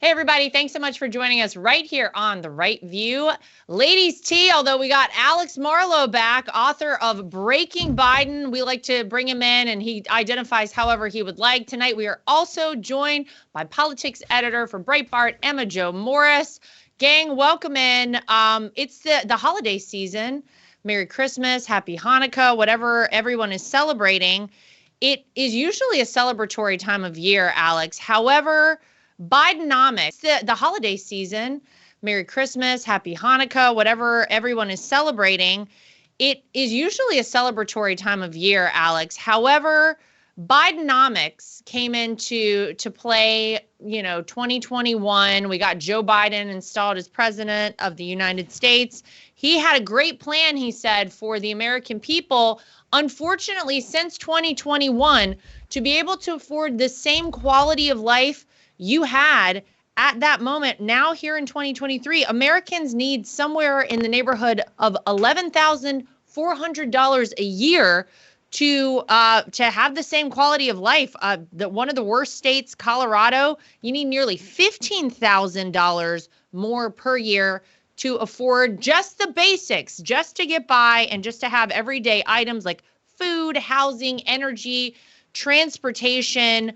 Hey, everybody. Thanks so much for joining us right here on The Right View. Ladies' tea, although we got Alex Marlow back, author of Breaking Biden. We like to bring him in, and he identifies however he would like. Tonight, we are also joined by politics editor for Breitbart, Emma Jo Morris. Gang, welcome in. It's the holiday season. Merry Christmas, Happy Hanukkah, whatever everyone is celebrating. It is usually a celebratory time of year, Alex. However, Bidenomics, the holiday season, Merry Christmas, Happy Hanukkah, whatever everyone is celebrating, it is usually a celebratory time of year, Alex. However, Bidenomics came into play, 2021. We got Joe Biden installed as president of the United States. He had a great plan, he said, for the American people. Unfortunately, since 2021, to be able to afford the same quality of life you had at that moment, now here in 2023, Americans need somewhere in the neighborhood of $11,400 a year to have the same quality of life. One of the worst states, Colorado, you need nearly $15,000 more per year to afford just the basics, just to get by and just to have everyday items like food, housing, energy, transportation.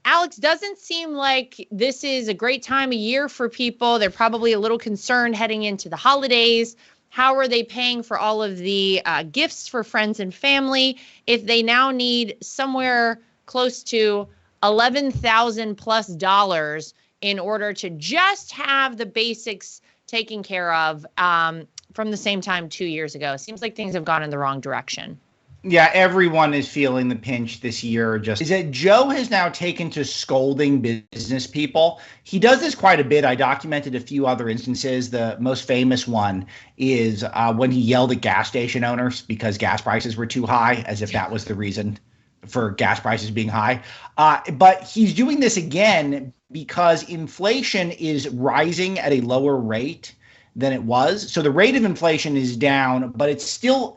Alex, doesn't seem like this is a great time of year for people. They're probably a little concerned heading into the holidays. How are they paying for all of the gifts for friends and family if they now need somewhere close to $11,000 plus in order to just have the basics taken care of from the same time 2 years ago? Seems like things have gone in the wrong direction. Yeah, everyone is feeling the pinch this year. Is that Joe has now taken to scolding business people. He does this quite a bit. I documented a few other instances. The most famous one is when he yelled at gas station owners because gas prices were too high, as if that was the reason for gas prices being high. But he's doing this again because inflation is rising at a lower rate than it was. So the rate of inflation is down, but it's still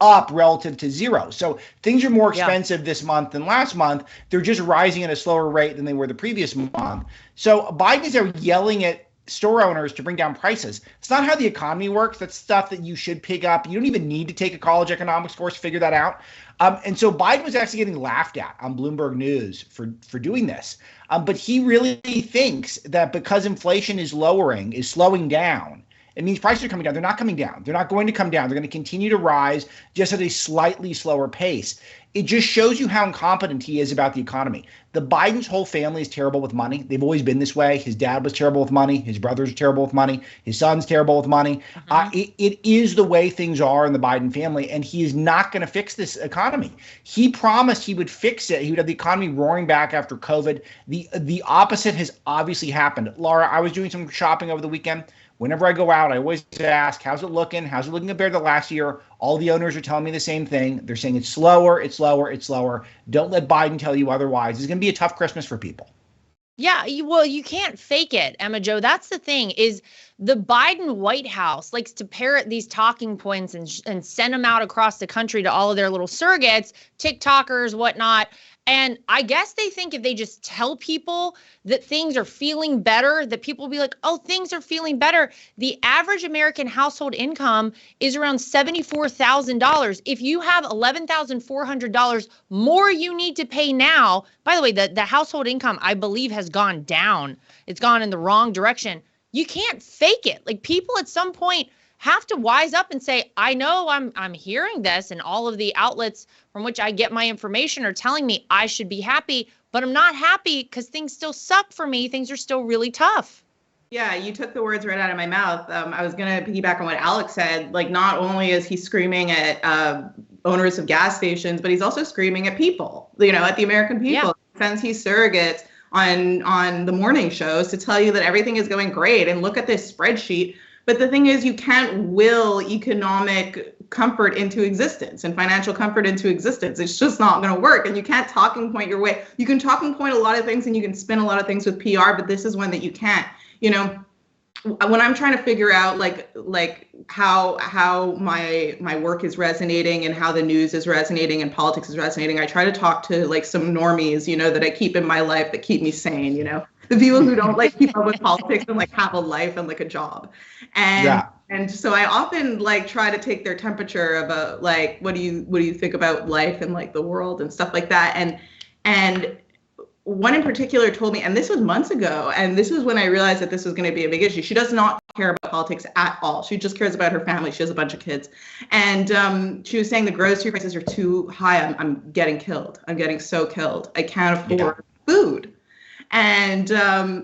up relative to zero. So things are more expensive this month than last month. They're just rising at a slower rate than they were the previous month. So Biden is there yelling at store owners to bring down prices. It's not how the economy works. That's stuff that you should pick up. You don't even need to take a college economics course to figure that out. And so Biden was actually getting laughed at on Bloomberg News for doing this. But he really thinks that because inflation is slowing down, it means prices are coming down. They're not coming down. They're not going to come down. They're going to continue to rise just at a slightly slower pace. It just shows you how incompetent he is about the economy. The Biden's whole family is terrible with money. They've always been this way. His dad was terrible with money. His brothers are terrible with money. His son's terrible with money. It is the way things are in the Biden family, and he is not going to fix this economy. He promised he would fix it. He would have the economy roaring back after COVID. The opposite has obviously happened. Lara, I was doing some shopping over the weekend. Whenever I go out, I always ask, how's it looking? How's it looking compared to last year? All the owners are telling me the same thing. They're saying it's slower, it's slower, it's slower. Don't let Biden tell you otherwise. It's going to be a tough Christmas for people. Yeah, you can't fake it, Emma Jo. That's the thing, is the Biden White House likes to parrot these talking points and send them out across the country to all of their little surrogates, TikTokers, whatnot. And I guess they think if they just tell people that things are feeling better, that people will be like, oh, things are feeling better. The average American household income is around $74,000. If you have $11,400 more you need to pay now, by the way, the household income, I believe, has gone down. It's gone in the wrong direction. You can't fake it. Like, people at some point have to wise up and say, I know I'm hearing this, and all of the outlets from which I get my information are telling me I should be happy, but I'm not happy because things still suck for me. Things are still really tough. Yeah, you took the words right out of my mouth. I was going to piggyback on what Alex said. Like, not only is he screaming at owners of gas stations, but he's also screaming at people, at the American people. Yeah. Sends he surrogates on the morning shows to tell you that everything is going great and look at this spreadsheet. But the thing is, you can't will economic comfort into existence and financial comfort into existence. It's just not going to work. And you can't talking point your way. You can talking point a lot of things and you can spin a lot of things with PR, but this is one that you can't. When I'm trying to figure out like how my work is resonating and how the news is resonating and politics is resonating, I try to talk to like some normies, that I keep in my life that keep me sane, The people who don't like keep up with politics and like have a life and like a job. And so I often like try to take their temperature about like, what do you think about life and like the world and stuff like that. And one in particular told me, and this was months ago, and this was when I realized that this was going to be a big issue. She does not care about politics at all. She just cares about her family. She has a bunch of kids. And she was saying the grocery prices are too high. I'm getting killed. I'm getting so killed. I can't afford food. And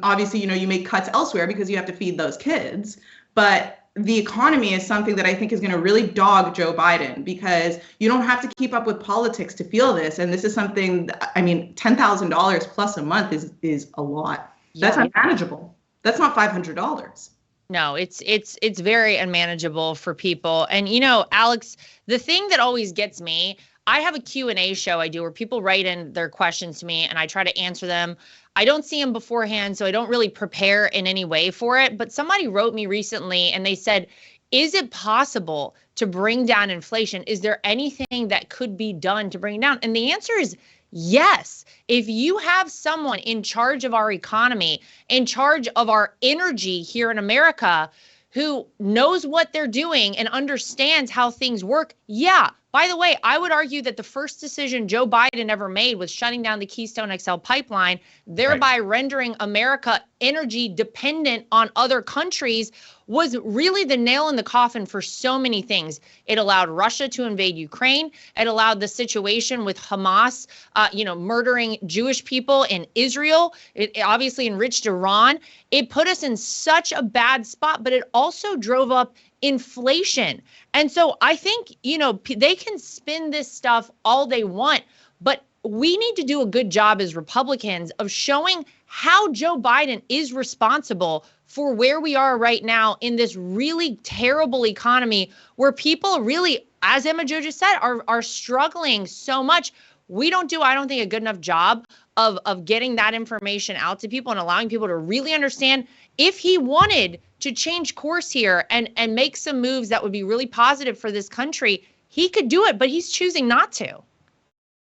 obviously, you know, you make cuts elsewhere because you have to feed those kids. But the economy is something that I think is going to really dog Joe Biden, because you don't have to keep up with politics to feel this. And this is something, I mean, $10,000 plus a month is a lot. That's unmanageable. That's not $500. No, it's very unmanageable for people. And, you know, Alex, the thing that always gets me, I have a Q&A show I do where people write in their questions to me and I try to answer them. I don't see them beforehand, so I don't really prepare in any way for it. But somebody wrote me recently and they said, is it possible to bring down inflation? Is there anything that could be done to bring it down? And the answer is yes. If you have someone in charge of our economy, in charge of our energy here in America, who knows what they're doing and understands how things work, yeah. By the way, I would argue that the first decision Joe Biden ever made was shutting down the Keystone XL pipeline, thereby rendering America energy dependent on other countries, was really the nail in the coffin for so many things. It allowed Russia to invade Ukraine. It allowed the situation with Hamas, murdering Jewish people in Israel. It obviously enriched Iran. It put us in such a bad spot, but it also drove up inflation. And so I think, you know, they can spin this stuff all they want, but we need to do a good job as Republicans of showing how Joe Biden is responsible for where we are right now in this really terrible economy where people really, as Emma Jo just said, are struggling so much. We don't do, I don't think, a good enough job of getting that information out to people and allowing people to really understand if he wanted to change course here and make some moves that would be really positive for this country, he could do it, but he's choosing not to.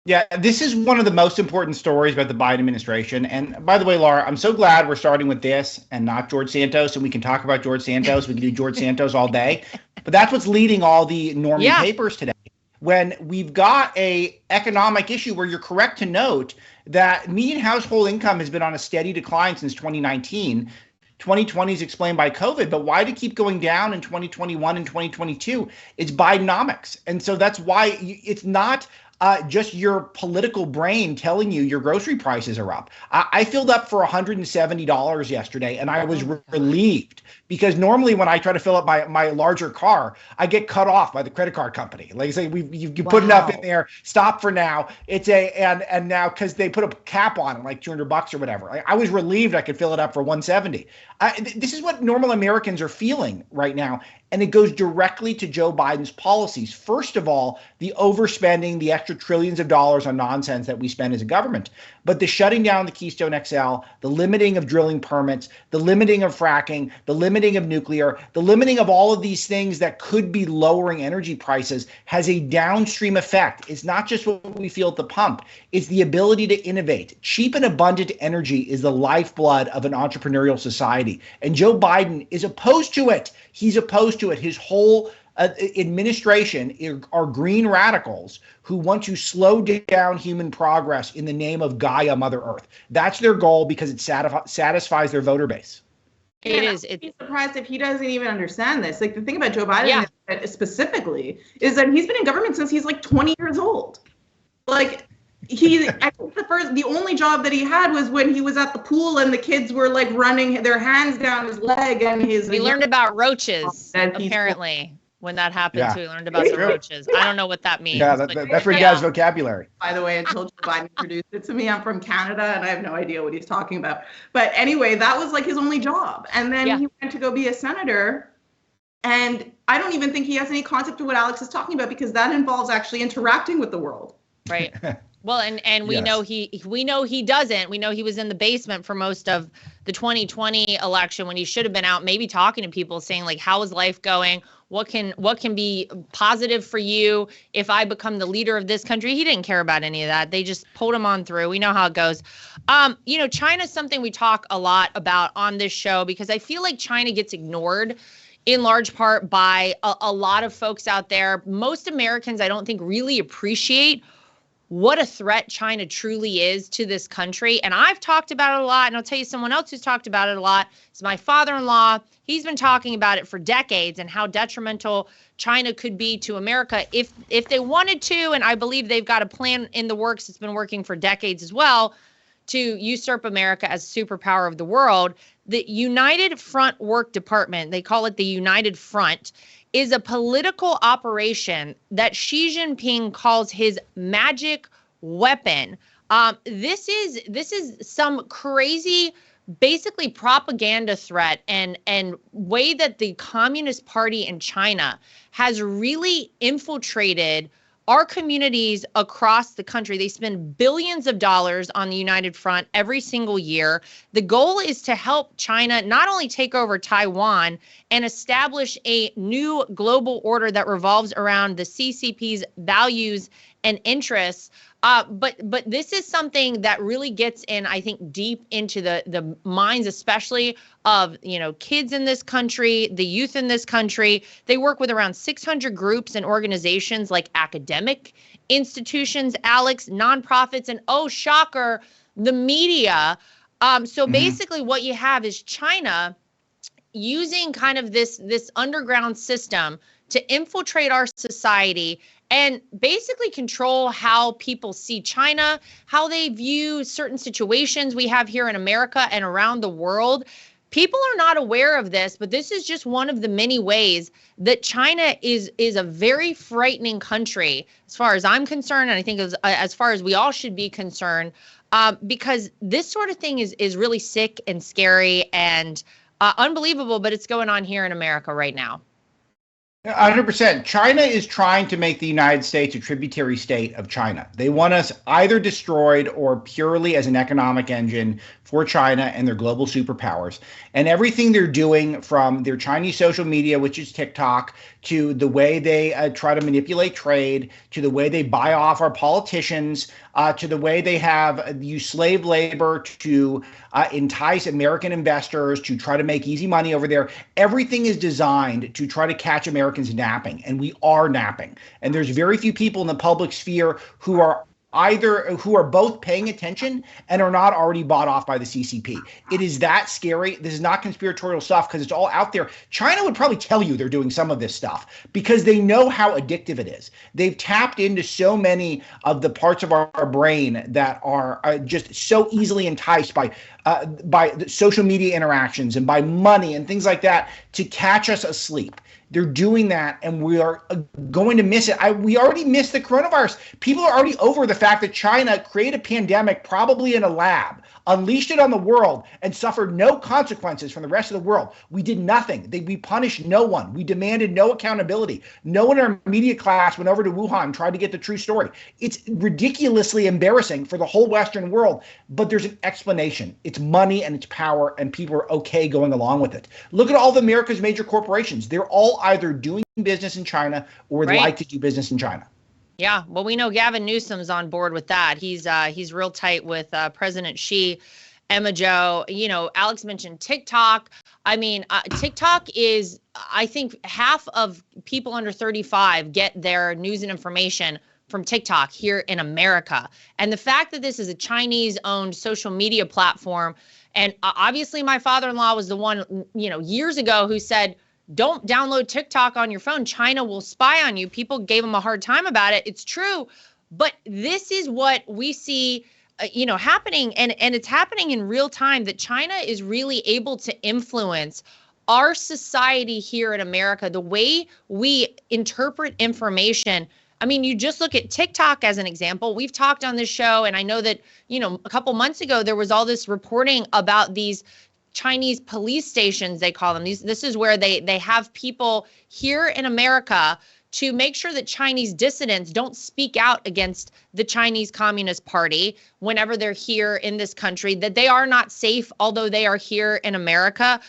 Yeah, this is one of the most important stories about the Biden administration. And by the way, Lara, I'm so glad we're starting with this and not George Santos, and we can talk about George Santos. We can do George Santos all day. But that's what's leading all the normie papers today. When we've got a economic issue where you're correct to note that median household income has been on a steady decline since 2019. 2020 is explained by COVID, but why did it keep going down in 2021 and 2022? It's Bidenomics. And so that's why it's not just your political brain telling you your grocery prices are up. I filled up for $170 yesterday, and I was relieved because normally when I try to fill up my larger car, I get cut off by the credit card company. Like I say, you put enough in there, stop for now. It's and now because they put a cap on it, like $200 or whatever. I was relieved I could fill it up for $170. This is what normal Americans are feeling right now. And it goes directly to Joe Biden's policies. First of all, the overspending, the extra trillions of dollars on nonsense that we spend as a government. But the shutting down the Keystone XL, the limiting of drilling permits, the limiting of fracking, the limiting of nuclear, the limiting of all of these things that could be lowering energy prices has a downstream effect. It's not just what we feel at the pump. It's the ability to innovate. Cheap and abundant energy is the lifeblood of an entrepreneurial society. And Joe Biden is opposed to it. He's opposed to it. His whole administration are green radicals who want to slow down human progress in the name of Gaia, Mother Earth. That's their goal because it satisfies their voter base. I'd be surprised if he doesn't even understand this. Like the thing about Joe Biden specifically is that he's been in government since he's like 20 years old. Like I think the only job that he had was when he was at the pool and the kids were like running their hands down his leg and he learned about roaches apparently when that happened too. He learned about the roaches. I don't know what that means. Yeah, that's for dad's vocabulary. By the way, until Joe Biden introduced it to me, I'm from Canada and I have no idea what he's talking about. But anyway, that was like his only job. And then he went to go be a senator. And I don't even think he has any concept of what Alex is talking about because that involves actually interacting with the world. Right. Well, and we know he doesn't. We know he was in the basement for most of the 2020 election when he should have been out, maybe talking to people, saying like, "How is life going? What can be positive for you if I become the leader of this country?" He didn't care about any of that. They just pulled him on through. We know how it goes. China's something we talk a lot about on this show because I feel like China gets ignored in large part by a lot of folks out there. Most Americans, I don't think, really appreciate what a threat China truly is to this country. And I've talked about it a lot, and I'll tell you someone else who's talked about it a lot is my father-in-law. He's been talking about it for decades and how detrimental China could be to America if they wanted to, and I believe they've got a plan in the works that's been working for decades as well, to usurp America as superpower of the world. The United Front Work Department, they call it the United Front, is a political operation that Xi Jinping calls his magic weapon. This is some crazy, basically propaganda threat and way that the Communist Party in China has really infiltrated our communities across the country. They spend billions of dollars on the United Front every single year. The goal is to help China not only take over Taiwan and establish a new global order that revolves around the CCP's values and interests, but this is something that really gets in, I think, deep into the minds, especially of, kids in this country, the youth in this country. They work with around 600 groups and organizations like academic institutions, Alex, nonprofits, and oh, shocker, the media. Basically what you have is China using kind of this underground system to infiltrate our society and basically control how people see China, how they view certain situations we have here in America and around the world. People are not aware of this, but this is just one of the many ways that China is a very frightening country, as far as I'm concerned, and I think as far as we all should be concerned, because this sort of thing is really sick and scary and unbelievable, but it's going on here in America right now. 100%. China is trying to make the United States a tributary state of China. They want us either destroyed or purely as an economic engine for China and their global superpowers. And everything they're doing, from their Chinese social media, which is TikTok, to the way they try to manipulate trade, to the way they buy off our politicians, to the way they have used slave labor to entice American investors to try to make easy money over there. Everything is designed to try to catch Americans napping, and we are napping. And there's very few people in the public sphere who are both paying attention and are not already bought off by the CCP. It is that scary. This is not conspiratorial stuff because it's all out there. China would probably tell you they're doing some of this stuff because they know how addictive it is. They've tapped into so many of the parts of our brain that are just so easily enticed by social media interactions and by money and things like that to catch us asleep. They're doing that, and we are going to miss it. We already missed the coronavirus. People are already over the fact that China created a pandemic, probably in a lab, unleashed it on the world, and suffered no consequences from the rest of the world. We did nothing. We punished no one. We demanded no accountability. No one in our media class went over to Wuhan and tried to get the true story. It's ridiculously embarrassing for the whole Western world, but there's an explanation. It's money and it's power, and people are okay going along with it. Look at all of America's major corporations. They're all either doing business in China or they like to do business in China. Yeah, well, we know Gavin Newsom's on board with that. He's real tight with President Xi. Emma Jo, Alex mentioned TikTok. I mean, TikTok is, I think, half of people under 35 get their news and information from TikTok here in America. And the fact that this is a Chinese-owned social media platform, and obviously my father-in-law was the one, years ago who said, don't download TikTok on your phone. China will spy on you. People gave him a hard time about it. It's true. But this is what we see, happening. And it's happening in real time, that China is really able to influence our society here in America, the way we interpret information. I mean, you just look at TikTok as an example. We've talked on this show, and I know that, a couple months ago, there was all this reporting about these Chinese police stations, they call them. This is where they have people here in America to make sure that Chinese dissidents don't speak out against the Chinese Communist Party whenever they're here in this country, that they are not safe, although they are here in America.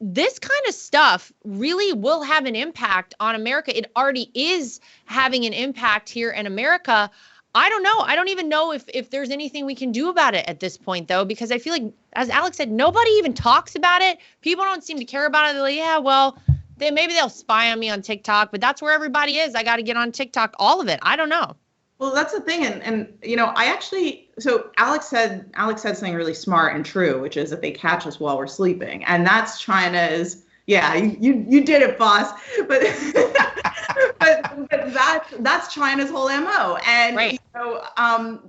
This kind of stuff really will have an impact on America. It already is having an impact here in America. I don't know. I don't even know if there's anything we can do about it at this point, though, because I feel like, as Alex said, nobody even talks about it. People don't seem to care about it. They're like, yeah, well, maybe they'll spy on me on TikTok, but that's where everybody is. I got to get on TikTok, all of it. I don't know. Well, that's the thing. And you know, so Alex said something really smart and true, which is that they catch us while we're sleeping. And that's China's, yeah, you did it, boss. But but that's China's whole MO. And right. You know,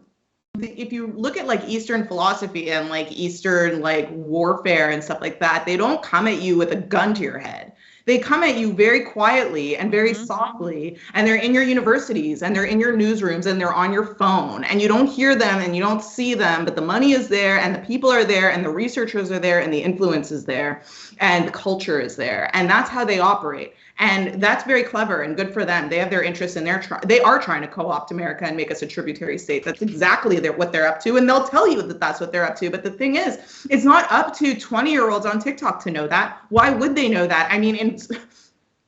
if you look at like Eastern philosophy and like Eastern like warfare and stuff like that, they don't come at you with a gun to your head. They come at you very quietly and very softly, and they're in your universities and they're in your newsrooms and they're on your phone, and you don't hear them and you don't see them, but the money is there and the people are there and the researchers are there and the influence is there and the culture is there. And that's how they operate. And that's very clever and good for them. They have their interests in they are trying to co-opt America and make us a tributary state. That's exactly what they're up to. And they'll tell you that that's what they're up to. But the thing is, it's not up to 20-year-olds on TikTok to know that. Why would they know that? I mean,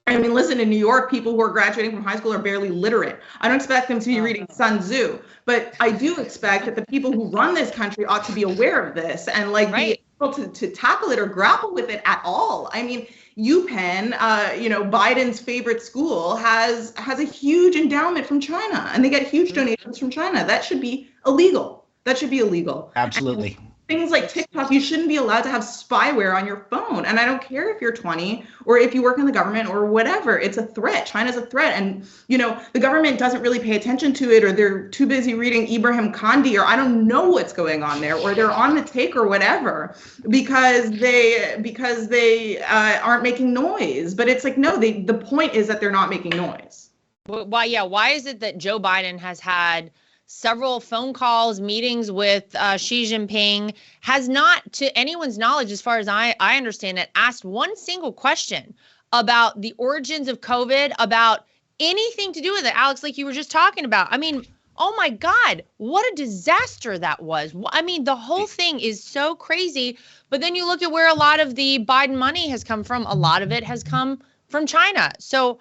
listen, in New York, people who are graduating from high school are barely literate. I don't expect them to be reading Sun Tzu, but I do expect that the people who run this country ought to be aware of this and like be able to tackle it or grapple with it at all. I mean, UPenn, you know, Biden's favorite school, has a huge endowment from China, and they get huge donations from China. That should be illegal. That should be illegal. Absolutely. And things like TikTok, you shouldn't be allowed to have spyware on your phone. And I don't care if you're 20 or if you work in the government or whatever. It's a threat. China's a threat. And, you know, the government doesn't really pay attention to it, or they're too busy reading Ibrahim Kandi, or I don't know what's going on there, or they're on the take or whatever because they aren't making noise. But it's like, no, the point is that they're not making noise. Why? Yeah. Why is it that Joe Biden has had several phone calls, meetings with Xi Jinping, has not, to anyone's knowledge, as far as I understand it, asked one single question about the origins of COVID, about anything to do with it, Alex, like you were just talking about? I mean, oh my God, what a disaster that was. I mean, the whole thing is so crazy. But then you look at where a lot of the Biden money has come from. A lot of it has come from China. So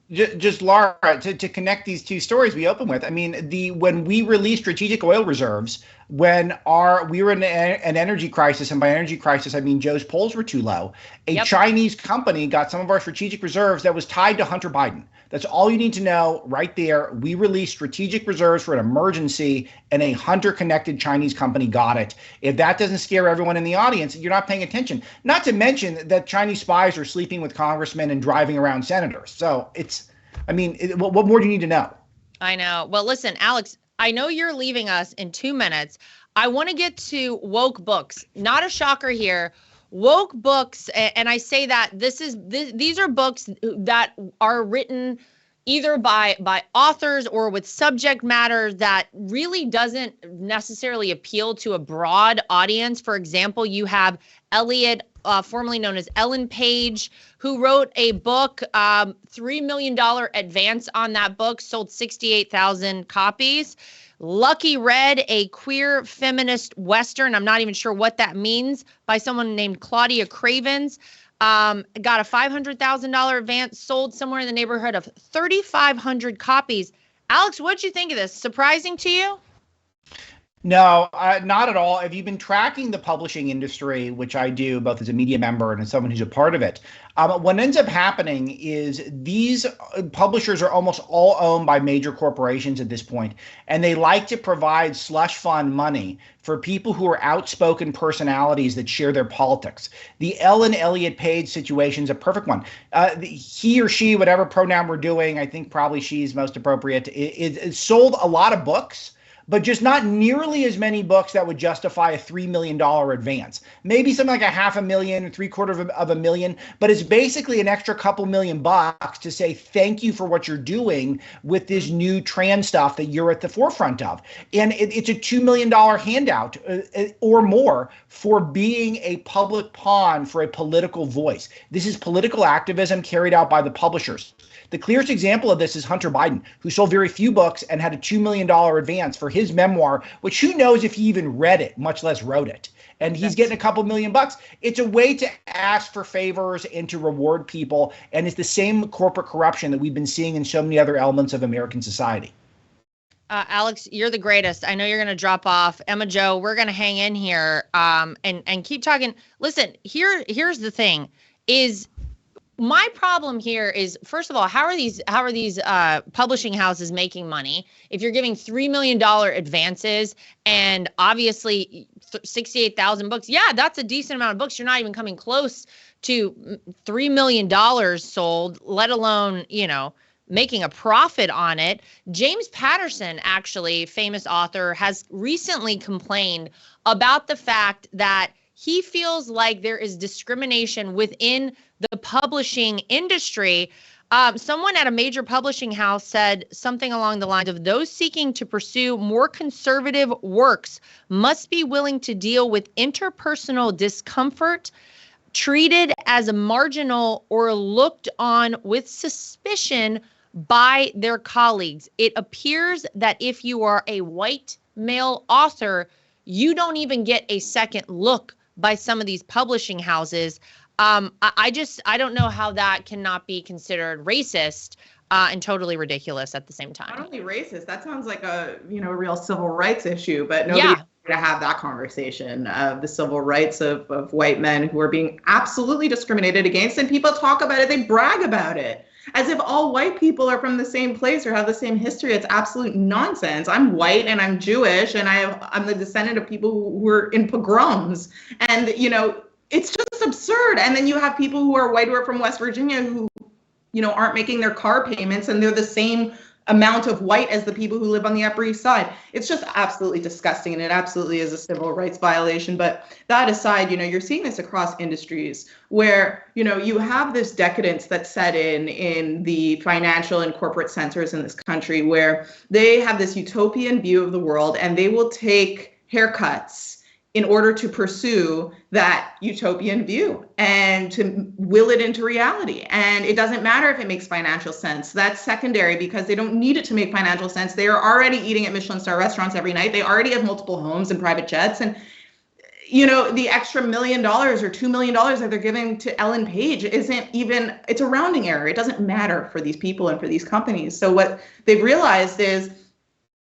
just Lara, to connect these two stories we open with. I mean, when we released strategic oil reserves, when we were in an energy crisis, and by energy crisis I mean Joe's polls were too low, a Chinese company got some of our strategic reserves that was tied to Hunter Biden. That's all you need to know right there. We released strategic reserves for an emergency, and a Hunter-connected Chinese company got it. If that doesn't scare everyone in the audience, you're not paying attention. Not to mention that Chinese spies are sleeping with congressmen and driving around senators. So what more do you need to know? I know. Well, listen, Alex, I know you're leaving us in 2 minutes. I want to get to woke books. Not a shocker here. Woke books, and I say that these are books that are written either by authors or with subject matter that really doesn't necessarily appeal to a broad audience. For example, you have Elliot, formerly known as Ellen Page, who wrote a book, $3 million advance on that book, sold 68,000 copies. Lucky Red, a queer feminist Western, I'm not even sure what that means, by someone named Claudia Cravens, got a $500,000 advance, sold somewhere in the neighborhood of 3,500 copies. Alex, what'd you think of this? Surprising to you? No, not at all. If you've been tracking the publishing industry, which I do both as a media member and as someone who's a part of it, what ends up happening is these publishers are almost all owned by major corporations at this point, and they like to provide slush fund money for people who are outspoken personalities that share their politics. The Ellen Elliott Page situation is a perfect one. He or she, whatever pronoun we're doing, I think probably she's most appropriate, it sold a lot of books. but just not nearly as many books that would justify a $3 million advance. Maybe something like a $500,000, $750,000, but it's basically an extra couple $1,000,000 to say thank you for what you're doing with this new trans stuff that you're at the forefront of. And it's a $2 million handout or more for being a public pawn for a political voice. This is political activism carried out by the publishers. The clearest example of this is Hunter Biden, who sold very few books and had a $2 million advance for his memoir, which who knows if he even read it, much less wrote it. And he's getting a couple $1,000,000. It's a way to ask for favors and to reward people. And it's the same corporate corruption that we've been seeing in so many other elements of American society. Alex, you're the greatest. I know you're going to drop off. Emma Jo, we're going to hang in here and keep talking. Listen, here's the thing is, my problem here is, first of all, how are these publishing houses making money if you're giving $3 million advances and obviously 68,000 books? Yeah, that's a decent amount of books. You're not even coming close to $3 million sold, let alone, making a profit on it. James Patterson, actually, famous author, has recently complained about the fact that he feels like there is discrimination within the publishing industry. Someone at a major publishing house said something along the lines of, those seeking to pursue more conservative works must be willing to deal with interpersonal discomfort, treated as a marginal or looked on with suspicion by their colleagues. It appears that if you are a white male author, you don't even get a second look by some of these publishing houses. I don't know how that cannot be considered racist and totally ridiculous at the same time. Not only racist, that sounds like a real civil rights issue, but nobody's going to have that conversation of the civil rights of white men who are being absolutely discriminated against, and people talk about it, they brag about it as if all white people are from the same place or have the same history. It's absolute nonsense. I'm white and I'm Jewish and I'm the descendant of people who were in pogroms, and it's just absurd. And then you have people who are white who are from West Virginia who aren't making their car payments, and they're the same amount of white as the people who live on the Upper East Side. It's just absolutely disgusting, and it absolutely is a civil rights violation. But that aside, you're seeing this across industries where, you have this decadence that's set in the financial and corporate centers in this country, where they have this utopian view of the world, and they will take haircuts in order to pursue that utopian view and to will it into reality. And it doesn't matter if it makes financial sense. That's secondary, because they don't need it to make financial sense. They are already eating at Michelin star restaurants every night. They already have multiple homes and private jets. And, the extra $1 million or $2 million that they're giving to Ellen Page it's a rounding error. It doesn't matter for these people and for these companies. So what they've realized is,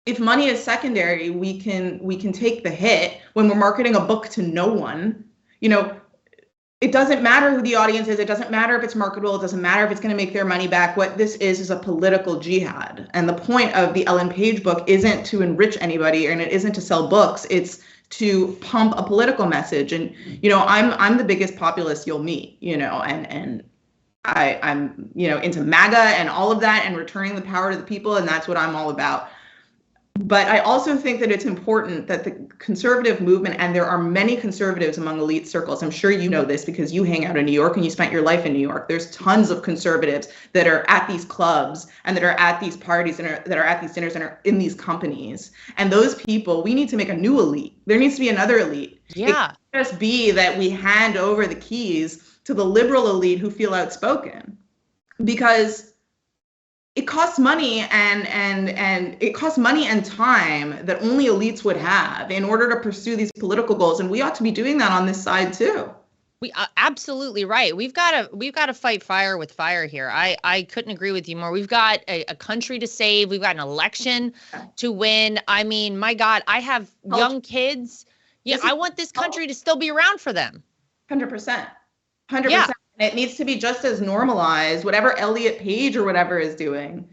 if money is secondary, we can take the hit when we're marketing a book to no one. It doesn't matter who the audience is. It doesn't matter if it's marketable. It doesn't matter if it's going to make their money back. What this is a political jihad. And the point of the Ellen Page book isn't to enrich anybody, and it isn't to sell books. It's to pump a political message. And, I'm the biggest populist you'll meet, and I'm, into MAGA and all of that and returning the power to the people. And that's what I'm all about. But I also think that it's important that the conservative movement, and there are many conservatives among elite circles. I'm sure you know this because you hang out in New York and you spent your life in New York. There's tons of conservatives that are at these clubs and that are at these parties and that are at these dinners and are in these companies. And those people, we need to make a new elite. There needs to be another elite. Yeah. It can't just be that we hand over the keys to the liberal elite who feel outspoken, because it costs money and it costs money and time that only elites would have in order to pursue these political goals. And we ought to be doing that on this side too. We absolutely right. We've got to fight fire with fire here. I couldn't agree with you more. We've got a country to save. We've got an election to win. I mean, my God, I have young kids. Yeah, I want this country to still be around for them. 100%. 100%. It needs to be just as normalized, whatever Elliot Page or whatever is doing.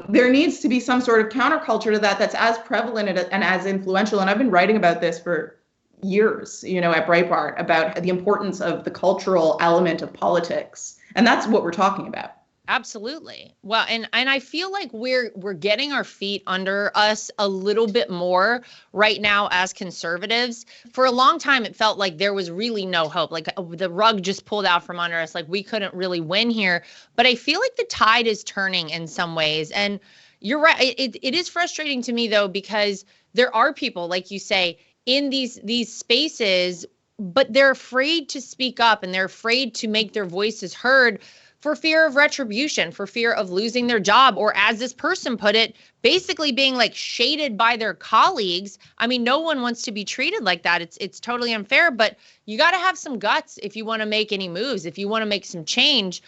There needs to be some sort of counterculture to that that's as prevalent and as influential. And I've been writing about this for years, at Breitbart, about the importance of the cultural element of politics. And that's what we're talking about. Absolutely. Well, and I feel like we're getting our feet under us a little bit more right now as conservatives. For a long time, it felt like there was really no hope. Like the rug just pulled out from under us. Like we couldn't really win here. But I feel like the tide is turning in some ways. And you're right. It is frustrating to me though, because there are people, like you say, in these spaces, but they're afraid to speak up and they're afraid to make their voices heard for fear of retribution, for fear of losing their job, or as this person put it, basically being like shaded by their colleagues. I mean, no one wants to be treated like that. It's totally unfair, but you got to have some guts if you want to make any moves, if you want to make some change.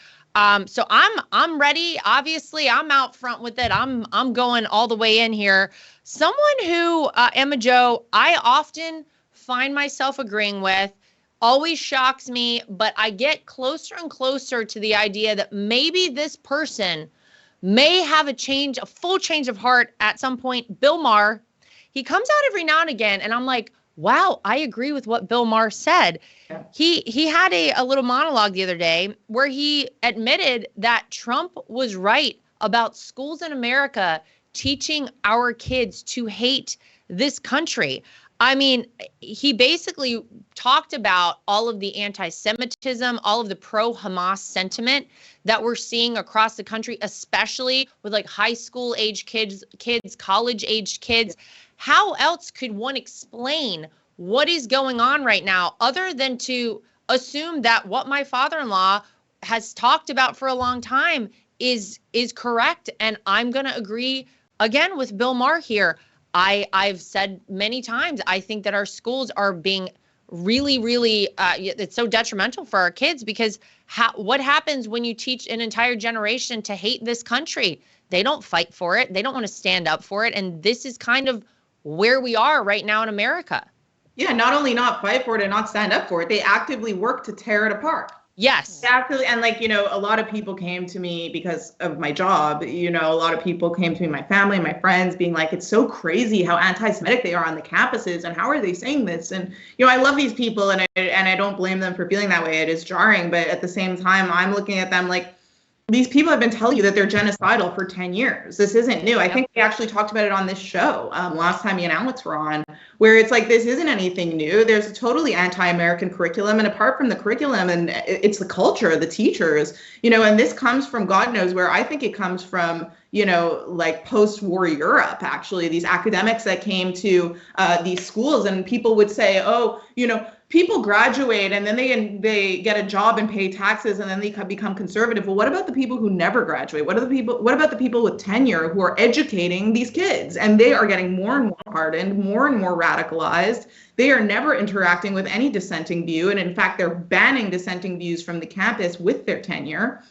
So I'm ready. Obviously, I'm out front with it. I'm going all the way in here. Someone who Emma Jo, I often find myself agreeing with, always shocks me, but I get closer and closer to the idea that maybe this person may have a full change of heart at some point. Bill Maher, he comes out every now and again, and I'm like, wow, I agree with what Bill Maher said. Yeah. He had a little monologue the other day where he admitted that Trump was right about schools in America teaching our kids to hate this country. I mean, he basically talked about all of the anti-Semitism, all of the pro-Hamas sentiment that we're seeing across the country, especially with like high school age kids, college age kids. How else could one explain what is going on right now other than to assume that what my father-in-law has talked about for a long time is correct? And I'm going to agree again with Bill Maher here. I've said many times, I think that our schools are being really, really, it's so detrimental for our kids because what happens when you teach an entire generation to hate this country? They don't fight for it. They don't want to stand up for it. And this is kind of where we are right now in America. Yeah, not only not fight for it and not stand up for it, they actively work to tear it apart. Yes. Absolutely. And like, a lot of people came to me because of my job. A lot of people came to me, my family, my friends, being like, it's so crazy how anti-Semitic they are on the campuses. And how are they saying this? And, I love these people and I don't blame them for feeling that way. It is jarring. But at the same time, I'm looking at them like, these people have been telling you that they're genocidal for 10 years. This isn't new. I think we actually talked about it on this show last time me and Alex were on, where it's like, this isn't anything new. There's a totally anti-American curriculum. And apart from the curriculum, and it's the culture, the teachers, and this comes from God knows where. I think it comes from, like post-war Europe, actually, these academics that came to these schools, and people would say, oh, people graduate and then they get a job and pay taxes and then they become conservative. Well, what about the people who never graduate? What about the people with tenure who are educating these kids, and they are getting more and more hardened, more and more radicalized? They are never interacting with any dissenting view. And in fact, they're banning dissenting views from the campus with their tenure.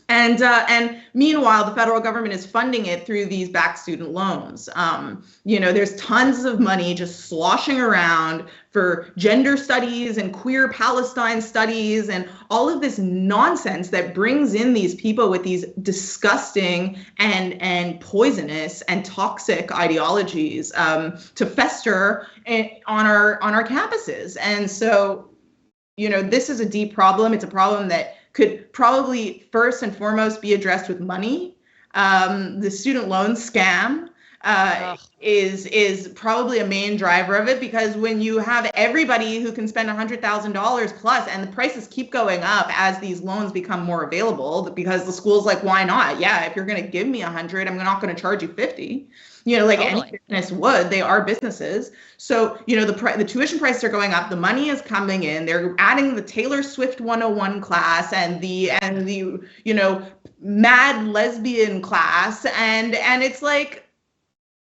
And meanwhile, the federal government is funding it through these back student loans. There's tons of money just sloshing around for gender studies and queer Palestine studies and all of this nonsense that brings in these people with these disgusting and poisonous and toxic ideologies to fester on our campuses. And so, this is a deep problem. It's a problem that could probably first and foremost be addressed with money. The student loan scam is probably a main driver of it, because when you have everybody who can spend $100,000 plus, and the prices keep going up as these loans become more available, because the school's like, why not? Yeah, if you're going to give me 100, I'm not going to charge you 50. Like totally. Any business would. They are businesses. So, the tuition prices are going up. The money is coming in. They're adding the Taylor Swift 101 class and the mad lesbian class. And it's like,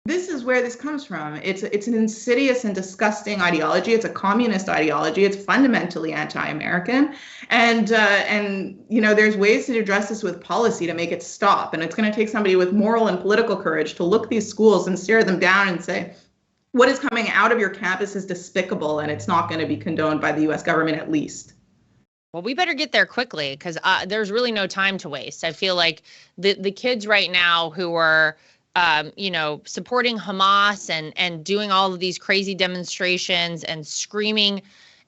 this is where this comes from. It's an insidious and disgusting ideology. It's a communist ideology. It's fundamentally anti-American. And there's ways to address this with policy to make it stop. And it's going to take somebody with moral and political courage to look these schools and stare them down and say, what is coming out of your campus is despicable, and it's not going to be condoned by the U.S. government, at least. Well, we better get there quickly, because there's really no time to waste. I feel like the kids right now who are supporting Hamas and doing all of these crazy demonstrations and screaming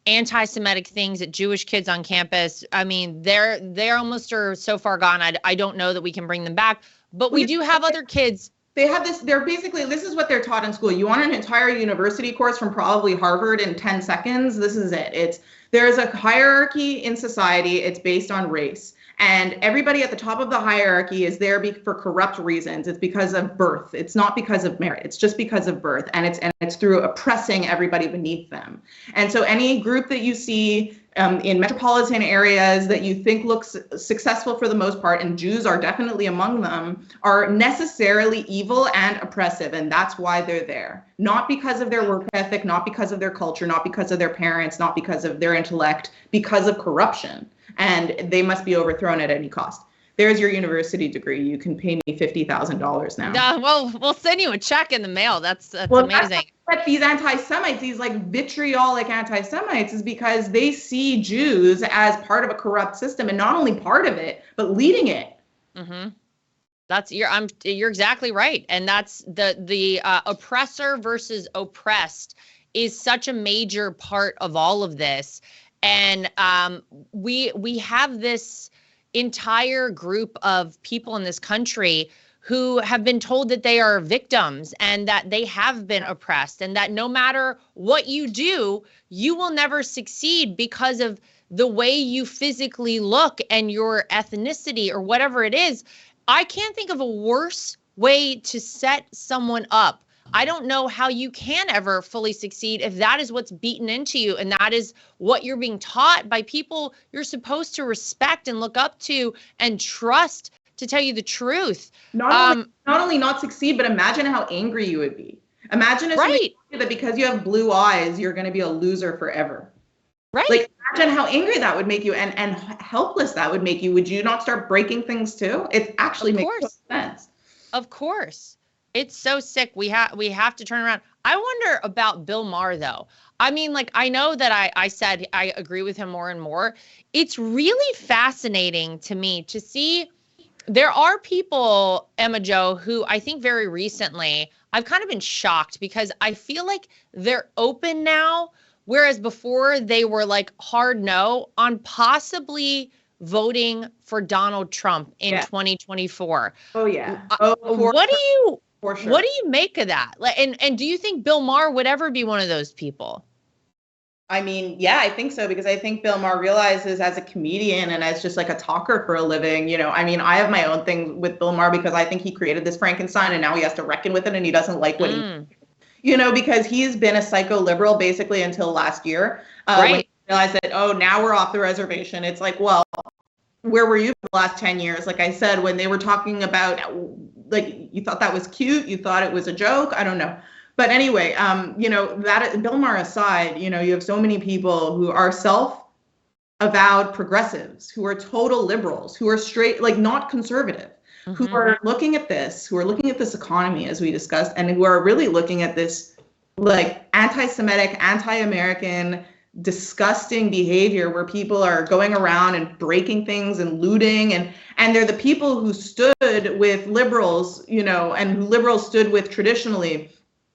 anti-Semitic things at Jewish kids on campus. I mean, they're almost are so far gone. I don't know that we can bring them back, but we do have other kids. They have this, they're basically, this is what they're taught in school. You want an entire university course from probably Harvard in 10 seconds. This is it. There's a hierarchy in society. It's based on race. And everybody at the top of the hierarchy is there for corrupt reasons. It's because of birth. It's not because of merit. It's just because of birth. And it's through oppressing everybody beneath them. And so any group that you see in metropolitan areas that you think looks successful for the most part, and Jews are definitely among them, are necessarily evil and oppressive. And that's why they're there. Not because of their work ethic, not because of their culture, not because of their parents, not because of their intellect, because of corruption. And they must be overthrown at any cost. There's your university degree. You can pay me $50,000 now. Well, we'll send you a check in the mail. That's amazing. But these anti-Semites, these like vitriolic anti-Semites, is because they see Jews as part of a corrupt system, and not only part of it, but leading it. Mm-hmm. You're exactly right, and that's the oppressor versus oppressed is such a major part of all of this. And we have this entire group of people in this country who have been told that they are victims and that they have been oppressed, and that no matter what you do, you will never succeed because of the way you physically look and your ethnicity or whatever it is. I can't think of a worse way to set someone up. I don't know how you can ever fully succeed if that is what's beaten into you, and that is what you're being taught by people you're supposed to respect and look up to and trust to tell you the truth. Not only not succeed, but imagine how angry you would be. Imagine if somebody told you that because you have blue eyes, you're going to be a loser forever. Right. Like, imagine how angry that would make you and helpless that would make you. Would you not start breaking things too? It actually makes sense. Of course. It's so sick. We have to turn around. I wonder about Bill Maher, though. I mean, like, I know that I said I agree with him more and more. It's really fascinating to me to see there are people, Emma Jo, who I think very recently I've kind of been shocked because I feel like they're open now, whereas before they were like hard no on possibly voting for Donald Trump in 2024. Oh, yeah. What do you make of that? And do you think Bill Maher would ever be one of those people? I mean, yeah, I think so, because I think Bill Maher realizes as a comedian and as just like a talker for a living, you know, I mean, I have my own thing with Bill Maher because I think he created this Frankenstein and now he has to reckon with it and he doesn't like what you know, because he's been a psycho liberal basically until last year. When he realized that, oh, now we're off the reservation. It's like, well, where were you for the last 10 years? Like I said, when they were talking about, like, you thought that was cute, you thought it was a joke, I don't know. But anyway, you know, that Bill Maher aside, you know, you have so many people who are self-avowed progressives, who are total liberals, who are straight, like not conservative, who are looking at this economy, as we discussed, and who are really looking at this like anti-Semitic, anti-American, disgusting behavior where people are going around and breaking things and looting, and they're the people who stood with liberals, you know, and who liberals stood with traditionally.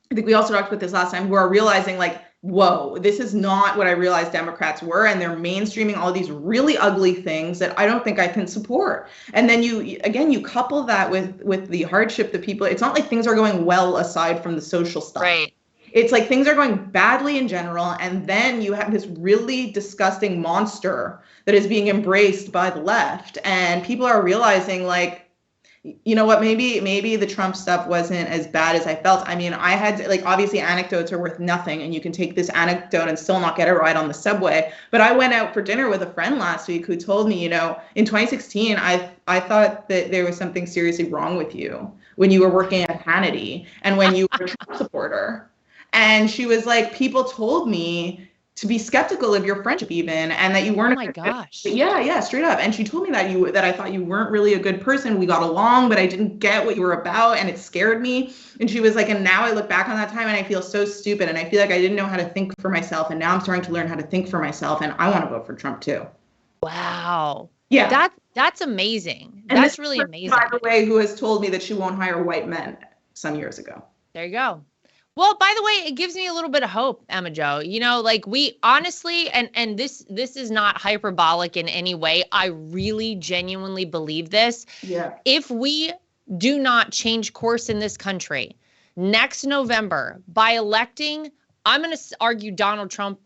I think we also talked about this last time, who are realizing like, whoa, this is not what I realized Democrats were, and they're mainstreaming all these really ugly things that I don't think I can support. And then you couple that with the hardship that people, it's not like things are going well aside from the social stuff. Right. It's like things are going badly in general, and then you have this really disgusting monster that is being embraced by the left, and people are realizing like, you know what, maybe the Trump stuff wasn't as bad as I felt. I mean, I had like, obviously anecdotes are worth nothing, and you can take this anecdote and still not get a ride on the subway. But I went out for dinner with a friend last week who told me, you know, in 2016, I thought that there was something seriously wrong with you when you were working at Hannity and when you were a Trump supporter. And she was like, people told me to be skeptical of your friendship even, and that you weren't. Oh my gosh. Yeah, straight up. And she told me that I thought you weren't really a good person. We got along, but I didn't get what you were about, and it scared me. And she was like, and now I look back on that time and I feel so stupid, and I feel like I didn't know how to think for myself, and now I'm starting to learn how to think for myself, and I want to vote for Trump too. Wow. Yeah. That's amazing. And that's really amazing. By the way, who has told me that she won't hire white men some years ago. There you go. Well, by the way, it gives me a little bit of hope, Emma Jo. You know, like we honestly, and this is not hyperbolic in any way. I really genuinely believe this. Yeah. If we do not change course in this country next November by electing, I'm going to argue Donald Trump,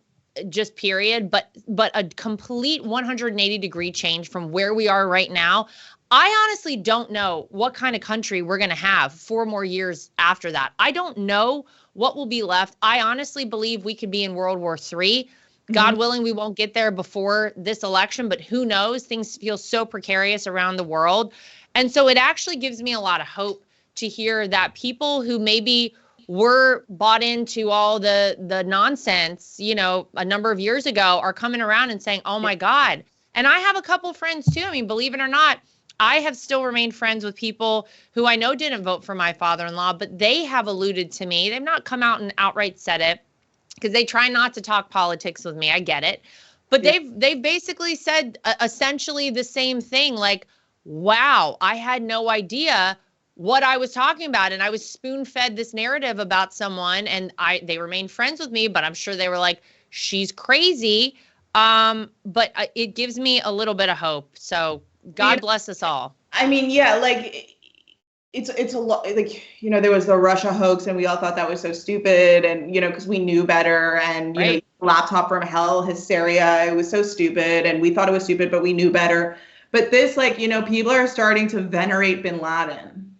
just period, but a complete 180-degree change from where we are right now. I honestly don't know what kind of country we're going to have 4 more years after that. I don't know what will be left. I honestly believe we could be in World War III. God willing, we won't get there before this election, but who knows? Things feel so precarious around the world. And so it actually gives me a lot of hope to hear that people who maybe were bought into all the nonsense, you know, a number of years ago are coming around and saying, oh my God. And I have a couple friends too. I mean, believe it or not, I have still remained friends with people who I know didn't vote for my father-in-law, but they have alluded to me. They've not come out and outright said it because they try not to talk politics with me. I get it. But they've basically said essentially the same thing, like, wow, I had no idea what I was talking about. And I was spoon-fed this narrative about someone, and they remained friends with me, but I'm sure they were like, she's crazy. But it gives me a little bit of hope. So God bless us all. I mean, yeah, like it's a lot. Like, you know, there was the Russia hoax, and we all thought that was so stupid, and you know, because we knew better, and you know, laptop from hell hysteria. It was so stupid, and we thought it was stupid, but we knew better. But this, like, you know, people are starting to venerate bin Laden,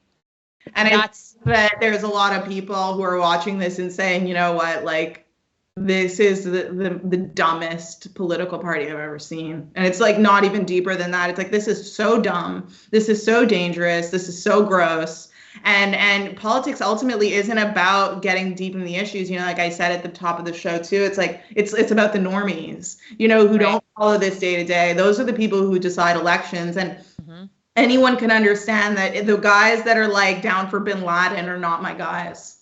and I bet there's a lot of people who are watching this and saying, you know what, like, this is the dumbest political party I've ever seen. And it's like not even deeper than that. It's like, this is so dumb. This is so dangerous. This is so gross. And politics ultimately isn't about getting deep in the issues. You know, like I said at the top of the show too, it's like, it's about the normies, you know, who don't follow this day to day. Those are the people who decide elections. And anyone can understand that the guys that are like down for bin Laden are not my guys.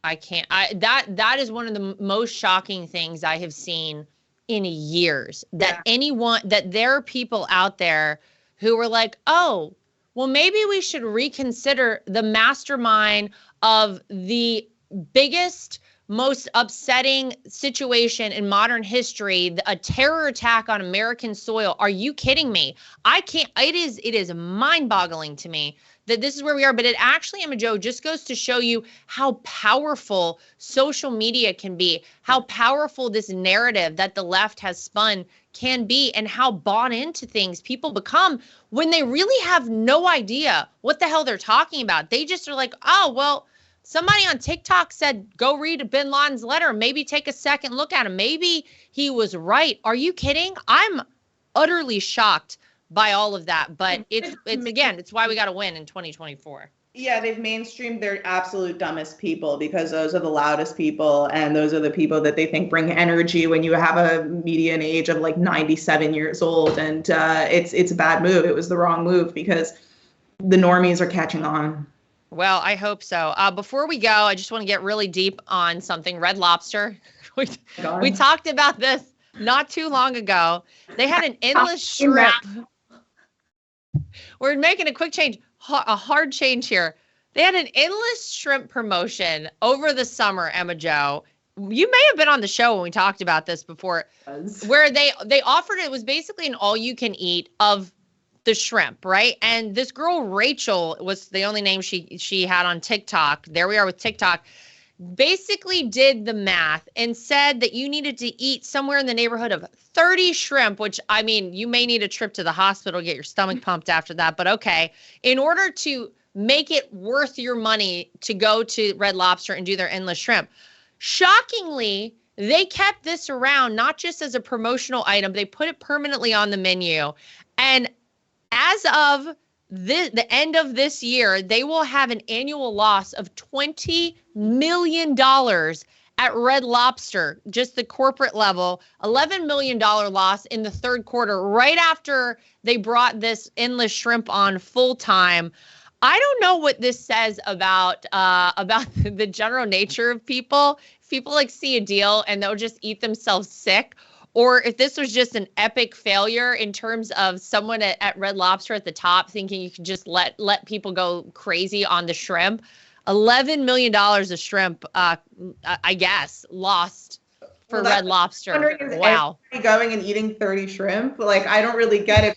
I can't. That is one of the most shocking things I have seen in years. That that there are people out there who were like, oh, well, maybe we should reconsider the mastermind of the biggest, most upsetting situation in modern history, a terror attack on American soil. Are you kidding me? I can't. It is mind-boggling to me that this is where we are. But it actually, Emma Jo, just goes to show you how powerful social media can be, how powerful this narrative that the left has spun can be, and how bought into things people become when they really have no idea what the hell they're talking about. They just are like, oh, well, somebody on TikTok said, go read bin Laden's letter. Maybe take a second look at him. Maybe he was right. Are you kidding? I'm utterly shocked by all of that. But it's again, it's why we got to win in 2024. Yeah, they've mainstreamed their absolute dumbest people because those are the loudest people, and those are the people that they think bring energy when you have a median age of like 97 years old. And it's a bad move. It was the wrong move because the normies are catching on. Well, I hope so. Before we go, I just want to get really deep on something. Red Lobster. We talked about this not too long ago. They had an endless shrimp. We're making a quick change, a hard change here. They had an endless shrimp promotion over the summer, Emma Jo. You may have been on the show when we talked about this before, where they offered, it was basically an all-you-can-eat of the shrimp, right? And this girl, Rachel, was the only name she had on TikTok. There we are with TikTok. Basically did the math and said that you needed to eat somewhere in the neighborhood of 30 shrimp, which, I mean, you may need a trip to the hospital, get your stomach pumped after that, but okay. In order to make it worth your money to go to Red Lobster and do their endless shrimp. Shockingly, they kept this around, not just as a promotional item, they put it permanently on the menu. And as of the end of this year, they will have an annual loss of $20 million at Red Lobster, just the corporate level, $11 million loss in the third quarter, right after they brought this endless shrimp on full time. I don't know what this says about the general nature of people. If people like see a deal and they'll just eat themselves sick, or if this was just an epic failure in terms of someone at Red Lobster at the top thinking you can just let people go crazy on the shrimp. $11 million of shrimp, I guess, lost for Red Lobster. Wow. Going and eating 30 shrimp? Like, I don't really get it.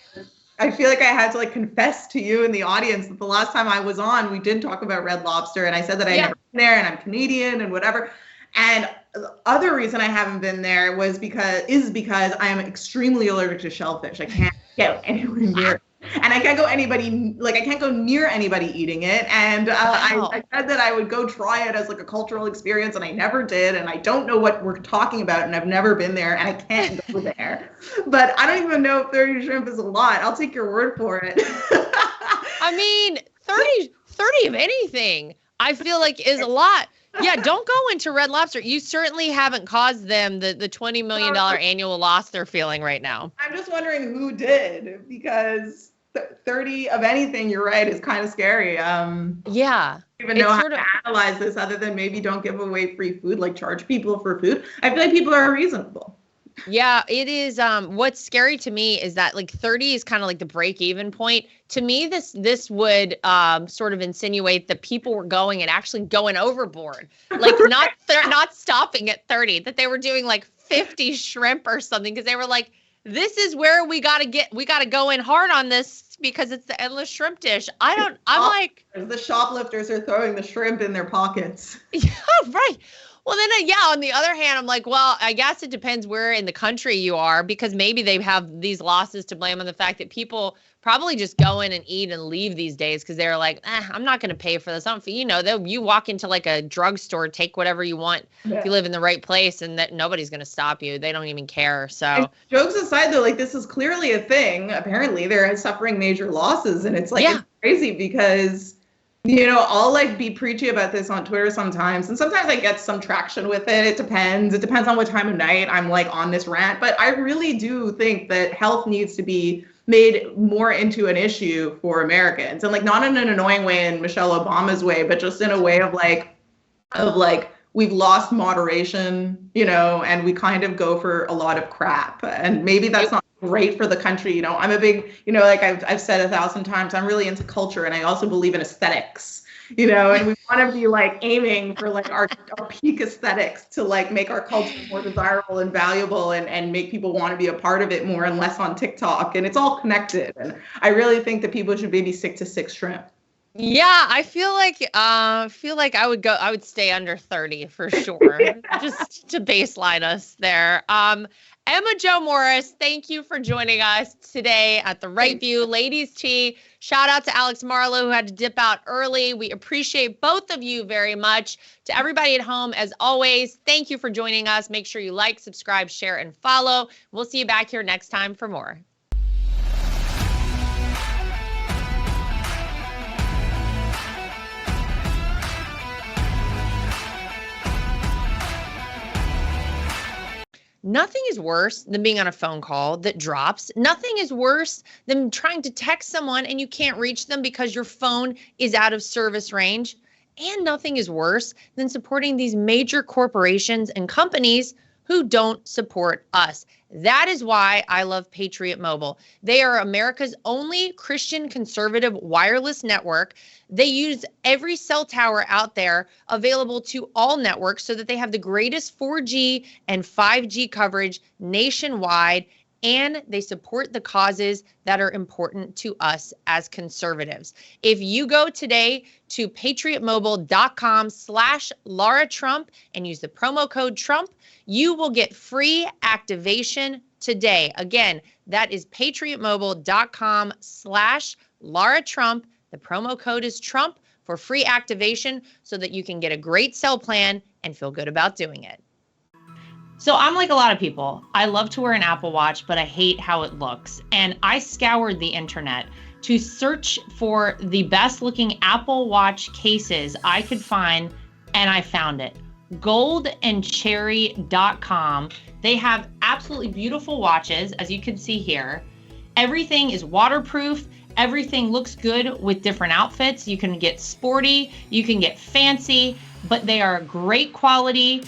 I feel like I had to like confess to you in the audience that the last time I was on, we did talk about Red Lobster, and I said that I never been there and I'm Canadian and whatever. And the other reason I haven't been there is because I am extremely allergic to shellfish. I can't get anywhere near it. And I can't go near anybody eating it. And I said that I would go try it as like a cultural experience, and I never did. And I don't know what we're talking about, and I've never been there, and I can't go there. But I don't even know if 30 shrimp is a lot. I'll take your word for it. I mean, 30 of anything, I feel like is a lot. Yeah, don't go into Red Lobster. You certainly haven't caused them the $20 million annual loss they're feeling right now. I'm just wondering who did, because 30 of anything, you're right, is kind of scary. Yeah. I don't even know how to analyze this other than maybe don't give away free food, like charge people for food. I feel like people are reasonable. Yeah, it is. What's scary to me is that like 30 is kind of like the break-even point. To me, this would sort of insinuate that people were going and actually going overboard, like not stopping at 30, that they were doing like 50 shrimp or something, because they were like, this is where we got to go in hard on this because it's the endless shrimp dish. The shoplifters are throwing the shrimp in their pockets. Yeah, right. Well, then, on the other hand, I'm like, well, I guess it depends where in the country you are, because maybe they have these losses to blame on the fact that people probably just go in and eat and leave these days because they're like, I'm not going to pay for this. You walk into like a drugstore, take whatever you want if you live in the right place, and that nobody's going to stop you. They don't even care. So and jokes aside, though, like this is clearly a thing. Apparently, they're suffering major losses, and it's like it's crazy because I'll like be preachy about this on Twitter sometimes, and sometimes I get some traction with it. It depends on what time of night I'm like on this rant, but I really do think that health needs to be made more into an issue for Americans, and like not in an annoying way in Michelle Obama's way, but just in a way of like we've lost moderation, and we kind of go for a lot of crap, and maybe that's not great for the country. I'm a big, like I've said 1,000 times, I'm really into culture, and I also believe in aesthetics, and we want to be like aiming for like our peak aesthetics to like make our culture more desirable and valuable, and make people want to be a part of it more and less on TikTok, and it's all connected. And I really think that people should maybe stick to 6 shrimp. Yeah, I feel like I would stay under 30 for sure, just to baseline us there. Emma Jo Morris, thank you for joining us today at The Right View Ladies Tea. Shout out to Alex Marlow, who had to dip out early. We appreciate both of you very much. To everybody at home, as always, thank you for joining us. Make sure you like, subscribe, share, and follow. We'll see you back here next time for more. Nothing is worse than being on a phone call that drops. Nothing is worse than trying to text someone and you can't reach them because your phone is out of service range. And nothing is worse than supporting these major corporations and companies who don't support us. That is why I love Patriot Mobile. They are America's only Christian conservative wireless network. They use every cell tower out there available to all networks so that they have the greatest 4G and 5G coverage nationwide, and they support the causes that are important to us as conservatives. If you go today to patriotmobile.com/Lara Trump and use the promo code Trump, you will get free activation today. Again, that is patriotmobile.com/Lara Trump. The promo code is Trump for free activation so that you can get a great cell plan and feel good about doing it. So I'm like a lot of people. I love to wear an Apple Watch, but I hate how it looks. And I scoured the internet to search for the best looking Apple Watch cases I could find, and I found it. goldandcherry.com. They have absolutely beautiful watches, as you can see here. Everything is waterproof. Everything looks good with different outfits. You can get sporty, you can get fancy, but they are great quality,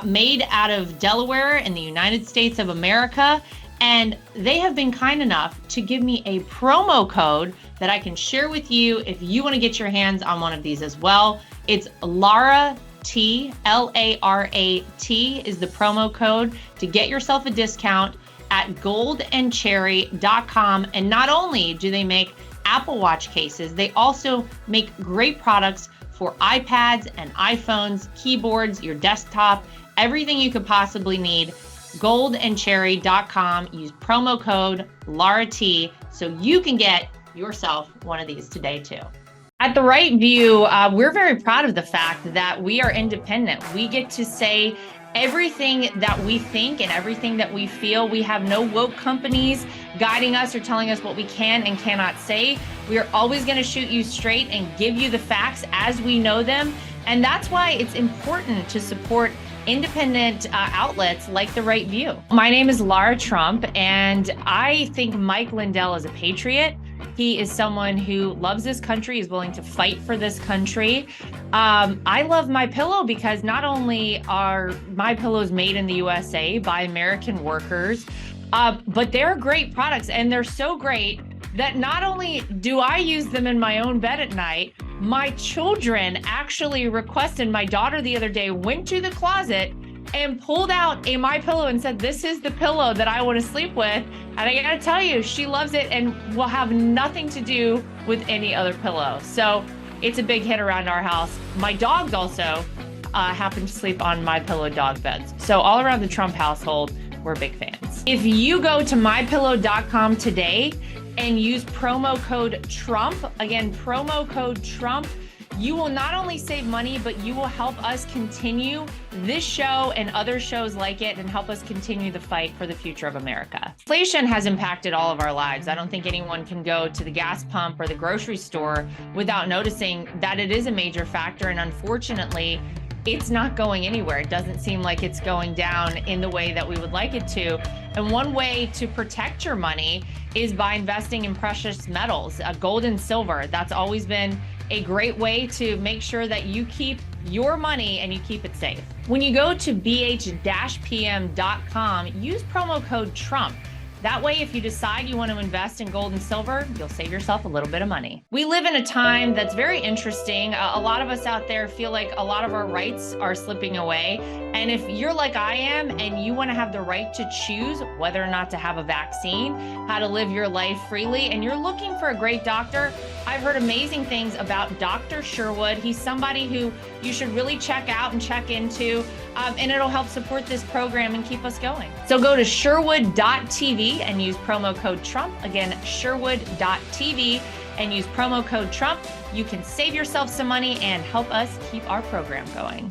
made out of Delaware in the United States of America. And they have been kind enough to give me a promo code that I can share with you if you want to get your hands on one of these as well. It's Lara T, L-A-R-A-T is the promo code to get yourself a discount at goldandcherry.com. And not only do they make Apple Watch cases, they also make great products for iPads and iPhones, keyboards, your desktop, everything you could possibly need. Goldandcherry.com. Use promo code LARAT so you can get yourself one of these today too. At The Right View, we're very proud of the fact that we are independent. We get to say everything that we think and everything that we feel. We have no woke companies guiding us or telling us what we can and cannot say. We are always going to shoot you straight and give you the facts as we know them. And that's why it's important to support independent outlets like The Right View. My name is Lara Trump, and I think Mike Lindell is a patriot. He is someone who loves this country, is willing to fight for this country. I love MyPillow because not only are MyPillows made in the USA by American workers, but they're great products, and they're so great that not only do I use them in my own bed at night, my children actually requested. My daughter the other day went to the closet and pulled out a MyPillow and said, "This is the pillow that I want to sleep with." And I gotta tell you, she loves it and will have nothing to do with any other pillow. So it's a big hit around our house. My dogs also happen to sleep on MyPillow dog beds. So all around the Trump household, we're big fans. If you go to mypillow.com today and use promo code Trump, again, promo code Trump, you will not only save money, but you will help us continue this show and other shows like it and help us continue the fight for the future of America. Inflation has impacted all of our lives. I don't think anyone can go to the gas pump or the grocery store without noticing that it is a major factor. And unfortunately, it's not going anywhere. It doesn't seem like it's going down in the way that we would like it to. And one way to protect your money is by investing in precious metals, gold and silver. That's always been a great way to make sure that you keep your money and you keep it safe. When you go to bh-pm.com, use promo code Trump. That way, if you decide you want to invest in gold and silver, you'll save yourself a little bit of money. We live in a time that's very interesting. A lot of us out there feel like a lot of our rights are slipping away. And if you're like I am and you want to have the right to choose whether or not to have a vaccine, how to live your life freely, and you're looking for a great doctor, I've heard amazing things about Dr. Sherwood. He's somebody who you should really check out and check into, and it'll help support this program and keep us going. So go to sherwood.tv and use promo code Trump. Again, sherwood.tv and use promo code Trump. You can save yourself some money and help us keep our program going.